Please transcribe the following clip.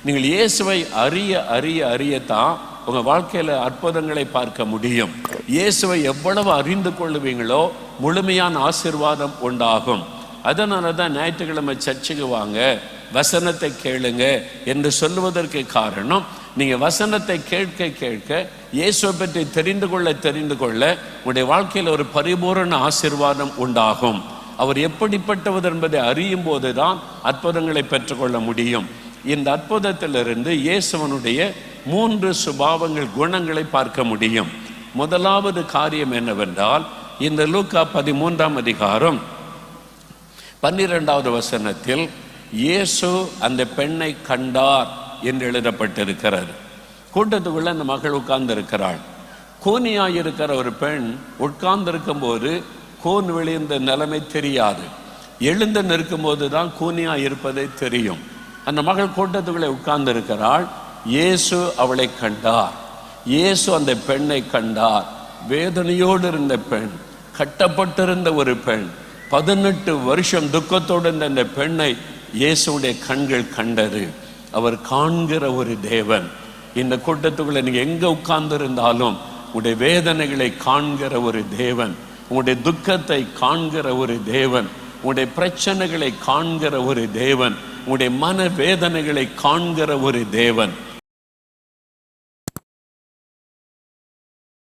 நீங்கள் இயேசுவை அறிய அறிய அறியத்தான் உங்கள் வாழ்க்கையில் அற்புதங்களை பார்க்க முடியும். இயேசுவை எவ்வளவு அறிந்து கொள்ளுவீங்களோ முழுமையான ஆசீர்வாதம் உண்டாகும். அதனால தான் ஞாயிற்றுக்கிழமை சர்ச்சுக்கு வாங்க, வசனத்தை கேளுங்க என்று சொல்லுவதற்கு காரணம், நீங்கள் வசனத்தை கேட்க கேட்க இயேசுவை பற்றி தெரிந்து கொள்ள உங்களுடைய வாழ்க்கையில் ஒரு பரிபூரண ஆசீர்வாதம் உண்டாகும். அவர் எப்படிப்பட்டவர் என்பதை அறியும் போது தான் அற்புதங்களை பெற்றுக்கொள்ள முடியும். இந்த அற்புதத்திலிருந்து இயேசுவனுடைய 3 சுபாவங்கள், குணங்களை பார்க்க முடியும். முதலாவது காரியம் என்னவென்றால், இந்த லூக்கா 13ஆம் அதிகாரம் 12வது வசனத்தில் இயேசு அந்த பெண்ணை கண்டார் என்று எழுதப்பட்டிருக்கிறது. கூட்டத்துக்குள்ள அந்த மகள் உட்கார்ந்து இருக்கிறாள். கூனியாயிருக்கிற ஒரு பெண் உட்கார்ந்திருக்கும் போது கூன் விழுந்த நிலைமை தெரியாது. எழுந்து நிற்கும் போது தான் கூனியா இருப்பதை தெரியும். அந்த மகள் கூட்டத்துக்குள்ளே உட்கார்ந்து இருக்கிறாள். இயேசு அவளை கண்டார். இயேசு அந்த பெண்ணை கண்டார். வேதனையோடு இருந்த பெண், கட்டப்பட்டிருந்த ஒரு பெண், 18 வருஷம் துக்கத்தோடு இருந்த அந்த பெண்ணை இயேசுடைய கண்கள் கண்டது. அவர் காண்கிற ஒரு தேவன். இந்த கூட்டத்துக்குள்ள நீங்க எங்க உட்கார்ந்து இருந்தாலும் உங்களுடைய வேதனைகளை காண்கிற ஒரு தேவன், உங்களுடைய துக்கத்தை காண்கிற ஒரு தேவன், உங்களுடைய பிரச்சனைகளை காண்கிற ஒரு தேவன், உங்களுடைய மன வேதனைகளை காண்கிற ஒரு தேவன்.